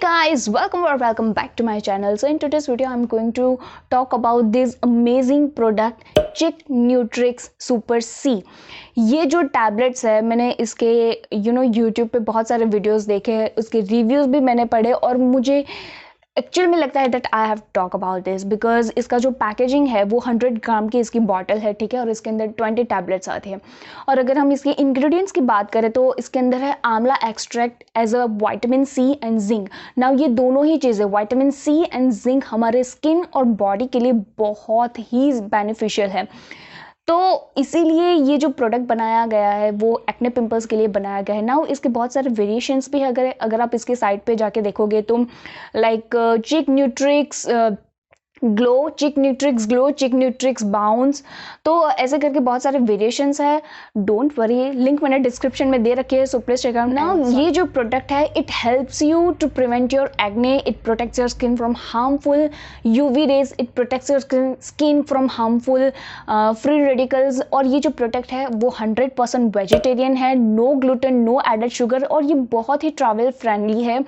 guys, welcome or welcome back to my channel. So in today's video I'm going to talk about this amazing product Chicnutrix Super C. ये जो tablets है मैंने इसके YouTube पे बहुत सारे videos देखे, उसके रिव्यूज़ भी मैंने पढ़े और मुझे एक्चुअल में लगता है that I have talk about this because इसका जो पैकेजिंग है वो 100 ग्राम की इसकी बॉटल है, ठीक है, और इसके अंदर 20 टैबलेट्स आते हैं। और अगर हम इसके इंग्रेडिएंट्स की बात करें तो इसके अंदर है amla extract as a vitamin C and zinc. Now ये दोनों ही चीज़ें विटामिन सी एंड जिंक हमारे स्किन और बॉडी के लिए बहुत ही बेनिफिशियल है, तो इसीलिए ये जो प्रोडक्ट बनाया गया है वो एक्ने पिंपल्स के लिए बनाया गया है। नाउ इसके बहुत सारे वेरिएशंस भी है, अगर आप इसके साइट पे जाके देखोगे तो like Chicnutrix glow, Chicnutrix glow, Chicnutrix bounce, तो ऐसे करके बहुत सारे वेरिएशंस है। डोंट वरी, लिंक मैंने डिस्क्रिप्शन में दे रखी है, so please check out. Now ये जो प्रोडक्ट है it helps you to prevent your acne, it protects your skin from harmful UV rays, it protects your skin from harmful free radicals. और ये जो प्रोडक्ट है वो 100% वेजिटेरियन है, no gluten, no added sugar, और ये बहुत ही ट्रैवल फ्रेंडली है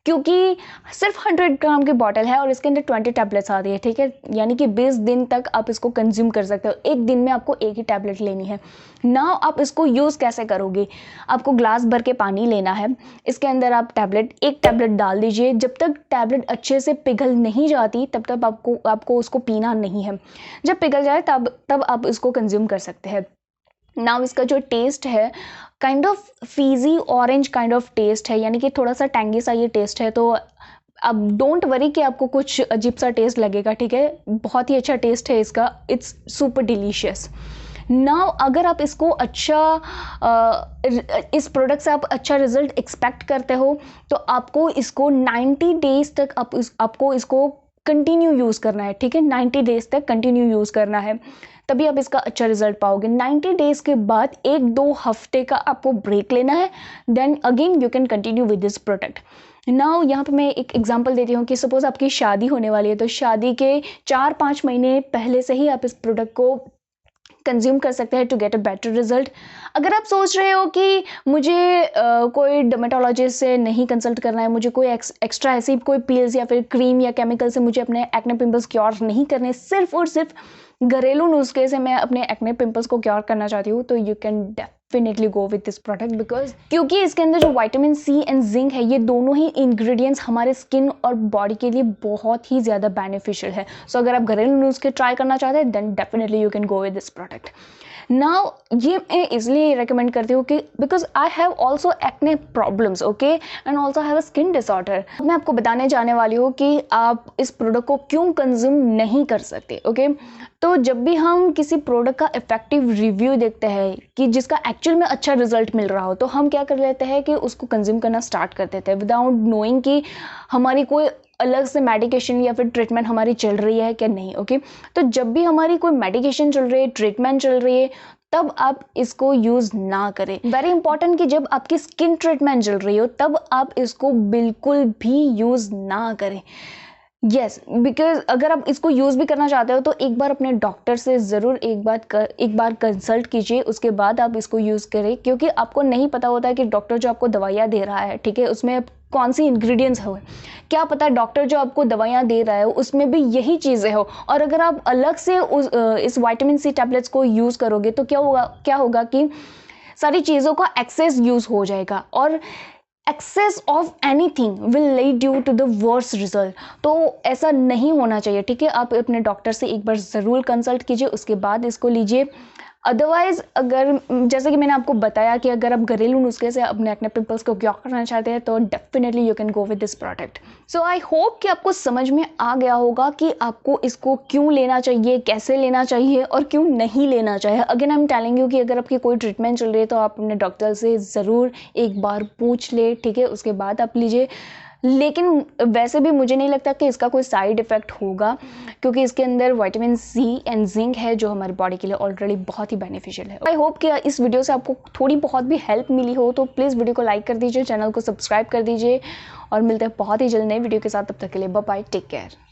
क्योंकि सिर्फ 100 ग्राम की बॉटल है और इसके अंदर 20 टैबलेट्स आती है, ठीक है, यानी कि 20 दिन तक आप इसको कंज्यूम कर सकते हो। एक दिन में आपको एक ही टैबलेट लेनी है। नाउ आप इसको यूज़ कैसे करोगे? आपको ग्लास भर के पानी लेना है, इसके अंदर आप एक टैबलेट डाल दीजिए। जब तक टैबलेट अच्छे से पिघल नहीं जाती तब तक आपको उसको पीना नहीं है। जब पिघल जाए तब आप इसको कंज्यूम कर सकते हैं। नाउ इसका जो टेस्ट है kind of fizzy orange kind of taste है, यानी कि थोड़ा सा टैंगी सा ये टेस्ट है। तो अब डोंट वरी कि आपको कुछ अजीब सा टेस्ट लगेगा, ठीक है, बहुत ही अच्छा टेस्ट है इसका, इट्स सुपर डिलीशियस। नाउ अगर आप इसको इस प्रोडक्ट से आप अच्छा रिजल्ट एक्सपेक्ट करते हो तो आपको इसको 90 डेज तक आपको इसको कंटिन्यू यूज़ करना है, ठीक है, 90 डेज तक कंटिन्यू यूज़ करना है, तभी आप इसका अच्छा रिजल्ट पाओगे। 90 डेज के बाद 1-2 हफ्ते का आपको ब्रेक लेना है, then again you can continue with this product. Now यहाँ पे मैं एक एग्जांपल देती हूँ कि सपोज आपकी शादी होने वाली है, तो शादी के 4-5 महीने पहले से ही आप इस प्रोडक्ट को कंज्यूम कर सकते हैं to get a better result. अगर आप सोच रहे हो कि मुझे कोई डर्मेटोलॉजिस्ट से नहीं कंसल्ट करना है, मुझे कोई एक्स्ट्रा ऐसी कोई पिल्स या फिर क्रीम या केमिकल से मुझे अपने एक्ने पिंपल्स क्योर नहीं करने, सिर्फ और सिर्फ घरेलू नुस्खे से मैं अपने एक्ने पिंपल्स को क्योर करना चाहती हूँ, तो you can definitely go with this product because क्योंकि इसके अंदर जो विटामिन सी एंड जिंक है ये दोनों ही इंग्रेडिएंट्स हमारे स्किन और बॉडी के लिए बहुत ही ज़्यादा बेनिफिशियल है। सो अगर आप घरेलू नुस्खे ट्राई करना चाहते हैं then definitely you can go with this product. Now ये मैं इसलिए रिकमेंड करती हूँ कि because I have also acne problems, okay, and also have a skin disorder. मैं आपको बताने जाने वाली हूँ कि आप इस प्रोडक्ट को क्यों कंज्यूम नहीं कर सकते, ओके। तो जब भी हम किसी प्रोडक्ट का इफेक्टिव रिव्यू देखते हैं कि जिसका एक्चुअल में अच्छा रिजल्ट मिल रहा हो, तो हम क्या कर लेते हैं कि उसको कंज्यूम करना स्टार्ट कर देते हैं विदाउट नोइंग कि हमारी कोई अलग से मेडिकेशन या फिर ट्रीटमेंट हमारी चल रही है क्या नहीं, ओके। तो जब भी हमारी कोई मेडिकेशन चल रही है, ट्रीटमेंट चल रही है, तब आप इसको यूज़ ना करें। वेरी इंपॉर्टेंट कि जब आपकी स्किन ट्रीटमेंट चल रही हो तब आप इसको बिल्कुल भी यूज़ ना करें। यस, बिकॉज अगर आप इसको यूज़ भी करना चाहते हो तो एक बार अपने डॉक्टर से ज़रूर एक बार कंसल्ट कीजिए, उसके बाद आप इसको यूज़ करें, क्योंकि आपको नहीं पता होता है कि डॉक्टर जो आपको दवाइयाँ दे रहा है, ठीक है, उसमें कौन सी इंग्रेडिएंट्स हो, क्या पता डॉक्टर जो आपको दवाइयाँ दे रहा है उसमें भी यही चीज़ें हो, और अगर आप अलग से इस विटामिन सी टैबलेट्स को यूज़ करोगे तो क्या होगा कि सारी चीज़ों का एक्सेस यूज़ हो जाएगा और excess of anything will lead you to the worst result. तो ऐसा नहीं होना चाहिए, ठीक है, आप अपने डॉक्टर से एक बार ज़रूर कंसल्ट कीजिए, उसके बाद इसको लीजिए। अदरवाइज अगर जैसे कि मैंने आपको बताया कि अगर आप घरेलू नुस्खे से अपने एक्ने पिंपल्स को क्योर करना चाहते हैं तो definitely you can go with this product. So I hope कि आपको समझ में आ गया होगा कि आपको इसको क्यों लेना चाहिए, कैसे लेना चाहिए और क्यों नहीं लेना चाहिए। Again I am telling you कि अगर आपकी कोई ट्रीटमेंट चल रही है तो आप अपने डॉक्टर से ज़रूर एक बार पूछ ले, ठीक है, उसके बाद आप लीजिए। लेकिन वैसे भी मुझे नहीं लगता कि इसका कोई साइड इफ़ेक्ट होगा, क्योंकि इसके अंदर विटामिन सी एंड जिंक है जो हमारी बॉडी के लिए ऑलरेडी बहुत ही बेनिफिशियल है। आई होप कि इस वीडियो से आपको थोड़ी बहुत भी हेल्प मिली हो, तो प्लीज़ वीडियो को लाइक कर दीजिए, चैनल को सब्सक्राइब कर दीजिए और मिलते हैं बहुत ही जल्द नए वीडियो के साथ। तब तक के लिए बाय बाय, टेक केयर।